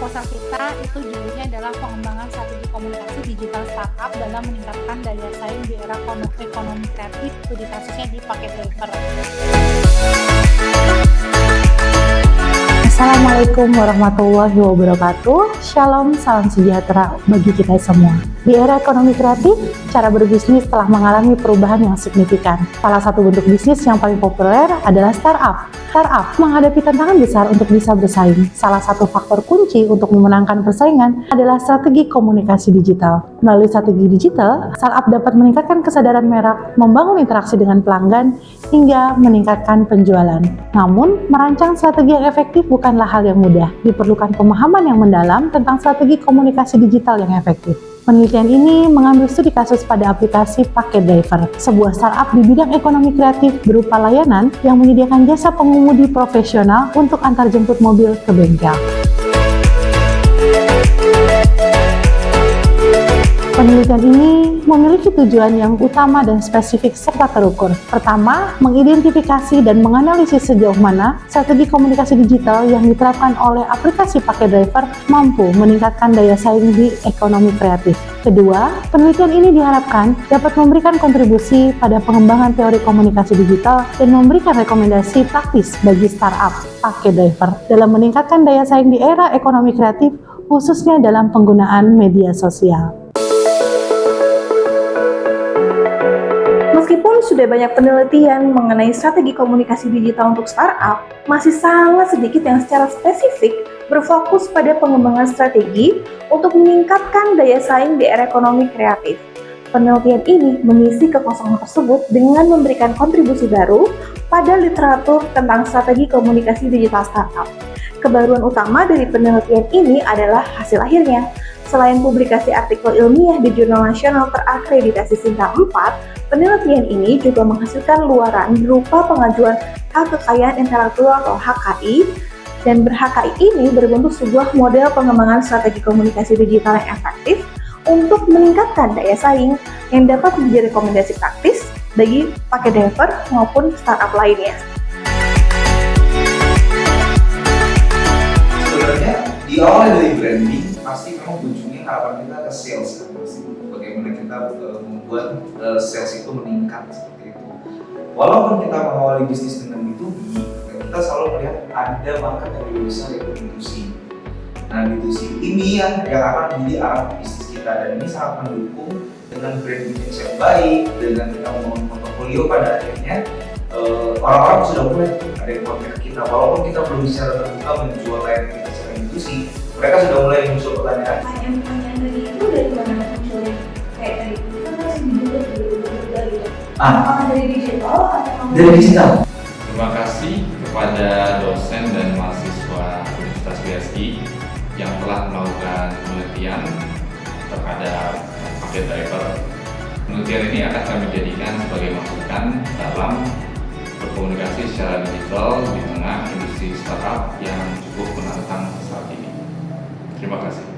proposal kita itu judulnya adalah pengembangan strategi komunikasi digital startup dalam meningkatkan daya saing di era ekonomi kreatif, studi kasusnya di Paket Driver. Assalamualaikum warahmatullahi wabarakatuh. Shalom, salam sejahtera bagi kita semua. Di era ekonomi kreatif, cara berbisnis telah mengalami perubahan yang signifikan. Salah satu bentuk bisnis yang paling populer adalah startup. Startup menghadapi tantangan besar untuk bisa bersaing. Salah satu faktor kunci untuk memenangkan persaingan adalah strategi komunikasi digital. Melalui strategi digital, startup dapat meningkatkan kesadaran merek, membangun interaksi dengan pelanggan, hingga meningkatkan penjualan. Namun, merancang strategi yang efektif bukanlah hal yang mudah. Diperlukan pemahaman yang mendalam tentang strategi komunikasi digital yang efektif. Penelitian ini mengambil studi kasus pada aplikasi Paket Driver, sebuah startup di bidang ekonomi kreatif berupa layanan yang menyediakan jasa pengemudi profesional untuk antar jemput mobil ke bengkel. Penelitian ini memiliki tujuan yang utama dan spesifik serta terukur. Pertama, mengidentifikasi dan menganalisis sejauh mana strategi komunikasi digital yang diterapkan oleh aplikasi Paket Driver mampu meningkatkan daya saing di ekonomi kreatif. Kedua, penelitian ini diharapkan dapat memberikan kontribusi pada pengembangan teori komunikasi digital dan memberikan rekomendasi praktis bagi startup Paket Driver dalam meningkatkan daya saing di era ekonomi kreatif, khususnya dalam penggunaan media sosial. Meskipun sudah banyak penelitian mengenai strategi komunikasi digital untuk startup, masih sangat sedikit yang secara spesifik berfokus pada pengembangan strategi untuk meningkatkan daya saing di era ekonomi kreatif. Penelitian ini mengisi kekosongan tersebut dengan memberikan kontribusi baru pada literatur tentang strategi komunikasi digital startup. Kebaruan utama dari penelitian ini adalah hasil akhirnya. Selain publikasi artikel ilmiah di jurnal nasional terakreditasi Sinta 4, penelitian ini juga menghasilkan luaran berupa pengajuan hak kekayaan intelektual atau HKI, dan ber-HKI ini berbentuk sebuah model pengembangan strategi komunikasi digital yang efektif untuk meningkatkan daya saing yang dapat menjadi rekomendasi praktis bagi Paket Driver maupun startup lainnya. Sebenarnya di awal dari branding pasti memang ujungnya harapan kita ke sales kan, bagaimana kita membuat sales itu meningkat seperti itu. Walaupun kita mengawali bisnis dengan B2B, kita selalu melihat ada market yang lebih besar yaitu B2C. Nah, B2C ini yang akan menjadi arah bisnis kita, dan ini sangat mendukung dengan brand image yang baik, dengan kita membangun portofolio. Pada akhirnya orang-orang sudah mulai ada yang kontak kita, walaupun kita belum secara terbuka menjual layanan kita secara B2C, mereka sudah mulai muncul pertanyaan. Pertanyaan tadi itu dari mana munculnya? Kayak tadi itu kan masih dibuat gitu. Apakah dari digital atau Dari digital. Terima kasih kepada dosen dan mahasiswa Universitas BSI yang telah melakukan penelitian terhadap Paket Driver. Penelitian ini akan kami jadikan sebagai masukan dalam berkomunikasi secara digital di tengah industri startup yang cukup menantang saat ini. Terima kasih.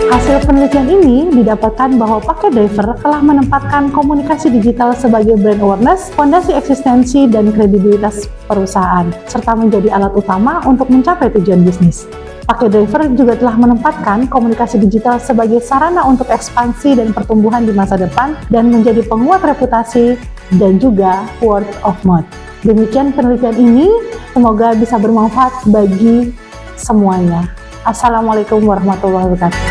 Hasil penelitian ini didapatkan bahwa Paket Driver telah menempatkan komunikasi digital sebagai brand awareness, fondasi eksistensi dan kredibilitas perusahaan, serta menjadi alat utama untuk mencapai tujuan bisnis. Paket Driver juga telah menempatkan komunikasi digital sebagai sarana untuk ekspansi dan pertumbuhan di masa depan dan menjadi penguat reputasi dan juga word of mouth. Demikian penelitian ini, semoga bisa bermanfaat bagi semuanya. Assalamualaikum warahmatullahi wabarakatuh.